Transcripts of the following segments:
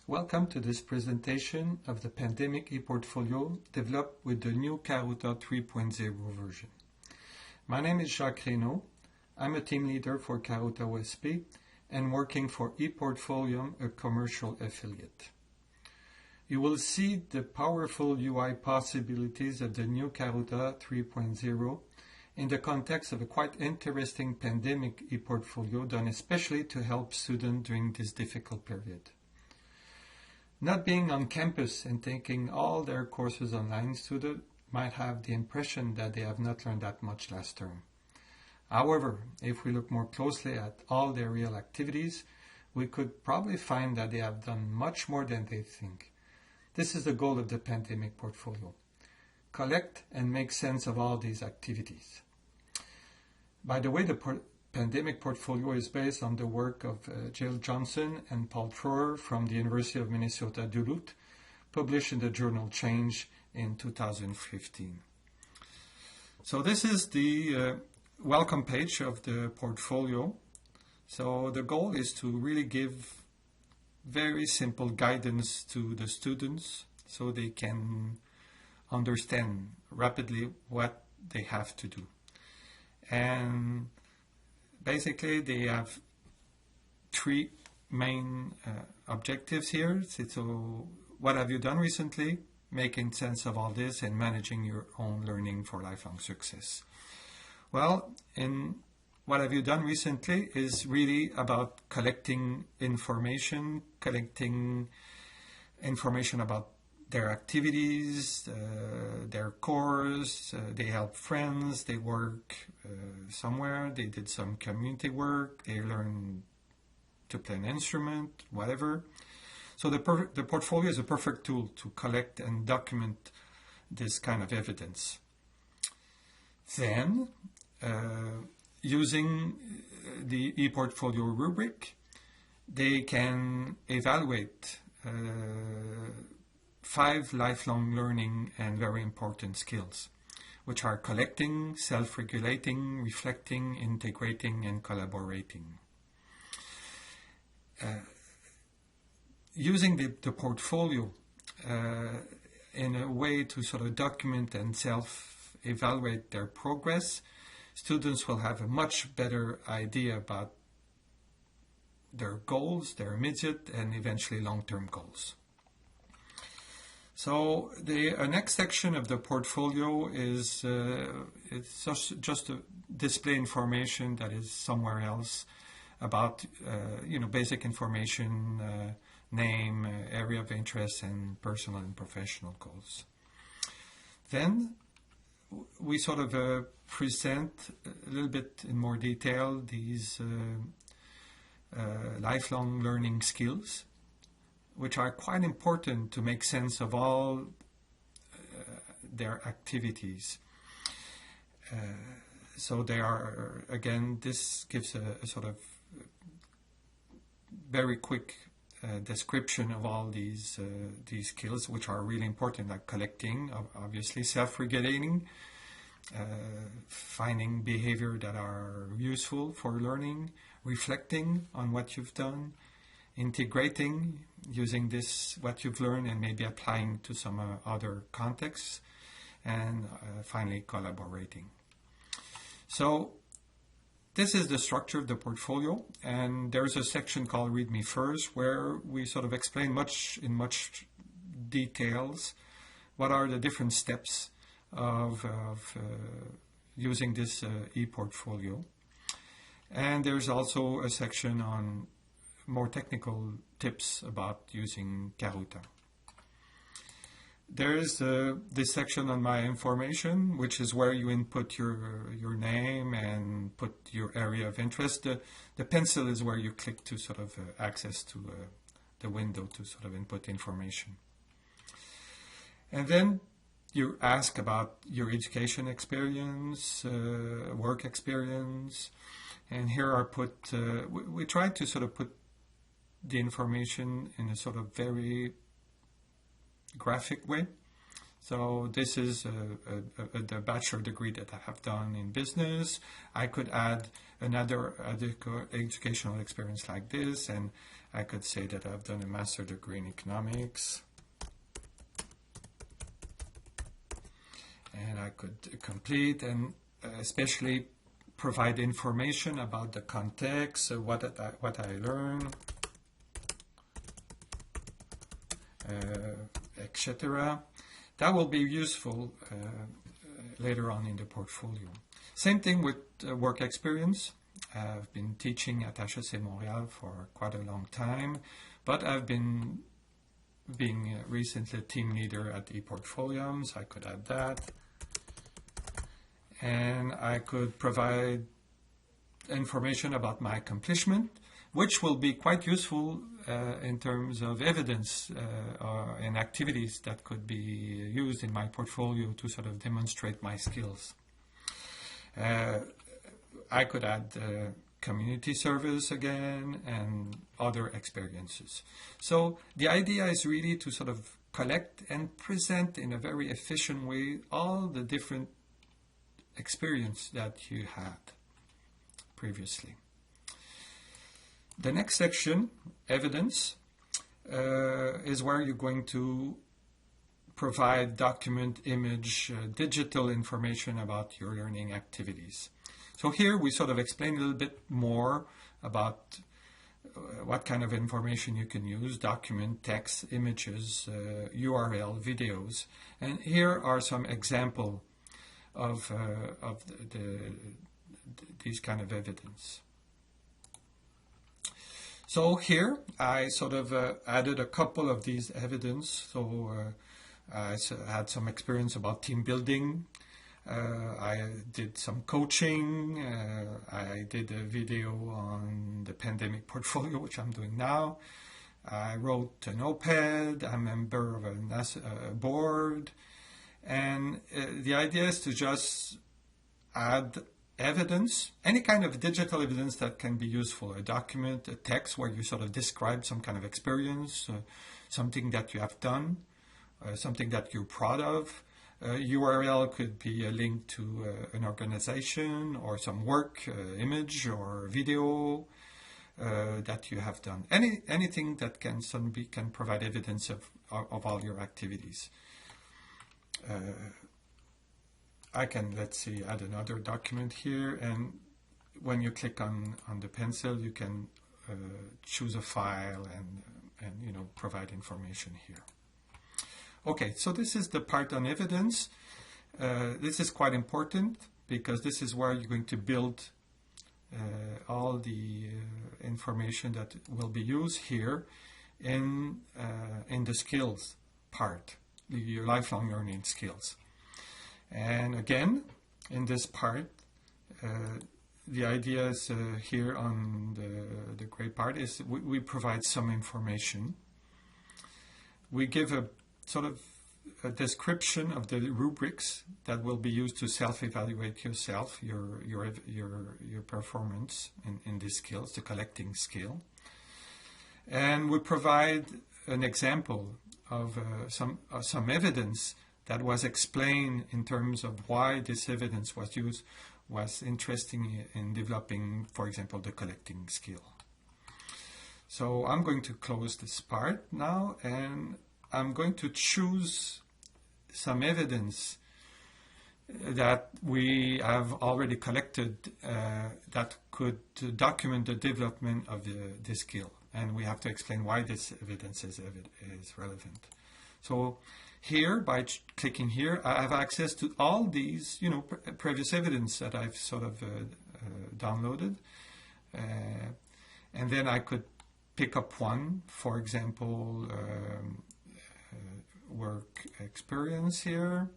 Welcome to this presentation of the Pandemic ePortfolio developed with the new Karuta 3.0 version. My name is Jacques Reynaud. I'm a team leader for Karuta OSP and working for ePortfolio, a commercial affiliate. You will see the powerful UI possibilities of the new Karuta 3.0 in the context of a quite interesting pandemic ePortfolio done especially to help students during this difficult period. Not being on campus and taking all their courses online, students might have the impression that they have not learned that much last term. However, if we look more closely at all their real activities, we could probably find that they have done much more than they think. This is the goal of the pandemic portfolio. Collect and make sense of all these activities. By the way, the pandemic portfolio is based on the work of Jill Johnson and Paul Trower from the University of Minnesota Duluth, published in the journal Change in 2015. So this is the welcome page of the portfolio. So the goal is to really give very simple guidance to the students so they can understand rapidly what they have to do. And basically they have three main objectives here. So what have you done recently? Making sense of all this and managing your own learning for lifelong success. Well, in what have you done recently is really about collecting information about their activities, their course, they help friends, they work somewhere, they did some community work, they learn to play an instrument, whatever. So the portfolio is a perfect tool to collect and document this kind of evidence. Then, using the ePortfolio rubric, they can evaluate 5 lifelong learning and very important skills, which are collecting, self-regulating, reflecting, integrating, and collaborating. Using the portfolio in a way to sort of document and self-evaluate their progress, students will have a much better idea about their goals, their immediate and eventually long-term goals. So the next section of the portfolio is it's just to display information that is somewhere else about basic information, name, area of interest, and personal and professional goals. Then we sort of present a little bit in more detail these lifelong learning skills, which are quite important to make sense of all their activities. So they are, again, this gives a sort of very quick description of all these skills, which are really important, like collecting, obviously, self-regulating, finding behavior that are useful for learning, reflecting on what you've done, integrating, using this, what you've learned, and maybe applying to some other contexts, and finally collaborating. So this is the structure of the portfolio, and there's a section called Read Me First, where we sort of explain in much details what are the different steps of using this ePortfolio. And there's also a section on more technical tips about using Karuta. There is this section on My Information, which is where you input your name and put your area of interest. The pencil is where you click to sort of access to the window to sort of input information. And then you ask about your education experience, work experience, and here are put, we try to sort of put the information in a sort of very graphic way. So this is the bachelor degree that I have done in business. I could add another educational experience like this, and I could say that I've done a master degree in economics. And I could complete and especially provide information about the context, what I learned, etc. That will be useful later on in the portfolio. Same thing with work experience. I've been teaching at HEC Montréal for quite a long time, but I've been being recently team leader at ePortfolio, so I could add that. And I could provide information about my accomplishment, which will be quite useful in terms of evidence and activities that could be used in my portfolio to sort of demonstrate my skills. I could add community service again and other experiences. So the idea is really to sort of collect and present in a very efficient way all the different experience that you had previously. The next section, evidence, is where you're going to provide document, image, digital information about your learning activities. So here we sort of explain a little bit more about what kind of information you can use, document, text, images, URL, videos. And here are some examples of these kind of evidence. So here I sort of added a couple of these evidence. So I had some experience about team building. I did some coaching. I did a video on the pandemic portfolio, which I'm doing now. I wrote an op-ed. I'm a member of a board. And the idea is to just add evidence, any kind of digital evidence that can be useful, a document, a text where you sort of describe some kind of experience, something that you have done, something that you're proud of. URL could be a link to an organization or some work, image or video that you have done. Anything that can provide evidence of all your activities. I can, let's see, add another document here, and when you click on the pencil, you can choose a file and provide information here. Okay, so this is the part on evidence. This is quite important because this is where you're going to build all the information that will be used here in the skills part, your lifelong learning skills. And again, in this part, the idea is here on the gray part is we provide some information. We give a sort of a description of the rubrics that will be used to self-evaluate yourself, your performance in these skills, the collecting skill. And we provide an example of some evidence that was explained in terms of why this evidence was used, was interesting in developing, for example, the collecting skill. So I'm going to close this part now, and I'm going to choose some evidence that we have already collected that could document the development of the skill. And we have to explain why this evidence is relevant. So here, by clicking here, I have access to all these, previous evidence that I've sort of downloaded. And then I could pick up one, for example, work experience here.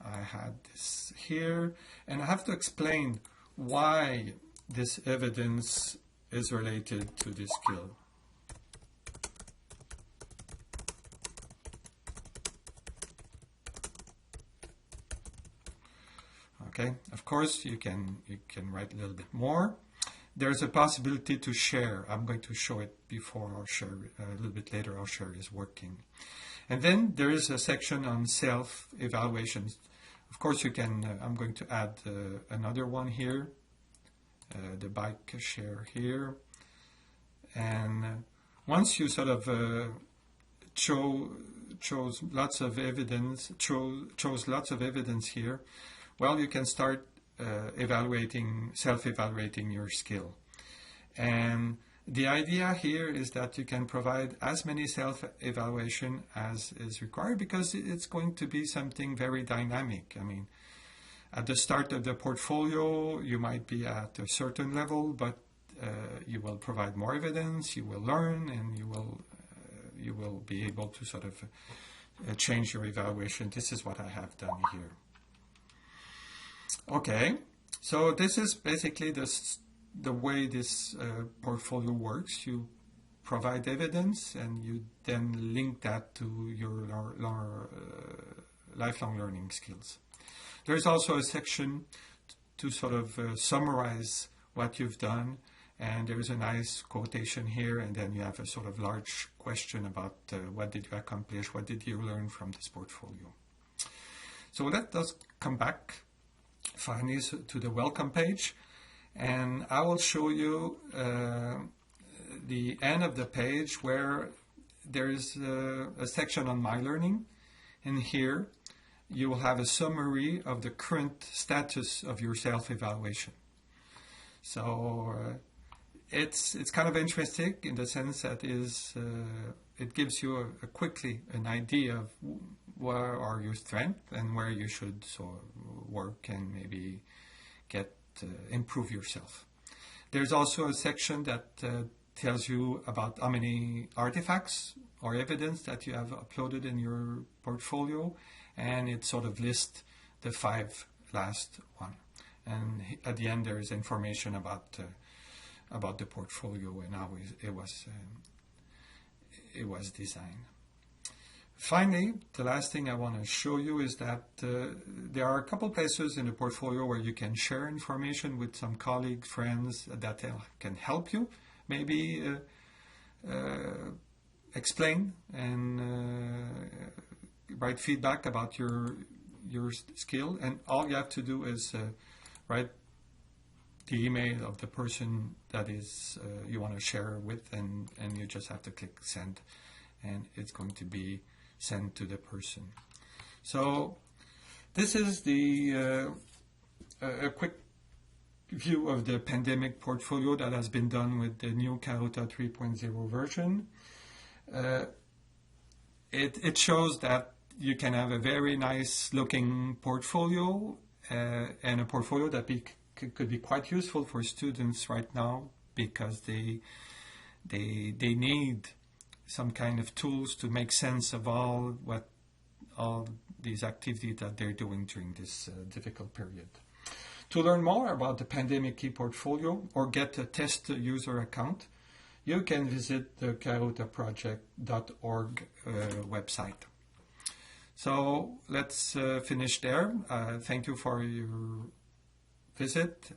I had this here. And I have to explain why this evidence is related to this skill. Okay, of course you can write a little bit more, there's a possibility to share. I'm going to show it before I'll share a little bit later. I'll share is working. And then there is a section on self-evaluations. Of course, you can, I'm going to add another one here, the bike share here. And once you sort of chose lots of evidence here, well, you can start self-evaluating your skill. And the idea here is that you can provide as many self-evaluation as is required, because it's going to be something very dynamic. I mean, at the start of the portfolio, you might be at a certain level, but you will provide more evidence, you will learn, and you will be able to sort of change your evaluation. This is what I have done here. Okay, so this is basically the way this portfolio works. You provide evidence and you then link that to your lifelong learning skills. There's also a section to sort of summarize what you've done, and there's a nice quotation here, and then you have a sort of large question about what did you accomplish, what did you learn from this portfolio. So let us come back finally to the welcome page, and I will show you the end of the page where there is a section on My Learning, and here you will have a summary of the current status of your self-evaluation. So it's kind of interesting in the sense that it gives you quickly an idea of where are your strengths and where you should work and maybe improve yourself. There's also a section that tells you about how many artifacts or evidence that you have uploaded in your portfolio, and it sort of lists the 5 last one. And at the end there is information about the portfolio and how it was designed. Finally, the last thing I want to show you is that there are a couple places in the portfolio where you can share information with some colleagues, friends that can help you maybe explain and write feedback about your skill. And all you have to do is write the email of the person that is you want to share with, and you just have to click send, and it's going to be sent to the person. So this is a quick view of the pandemic portfolio that has been done with the new Karuta 3.0 version. It shows that you can have a very nice looking portfolio and a portfolio that could be quite useful for students right now, because they need some kind of tools to make sense of all these activities that they're doing during this difficult period. To learn more about the pandemic ePortfolio or get a test user account, you can visit the karutaproject.org website. So let's finish there. Thank you for your visit.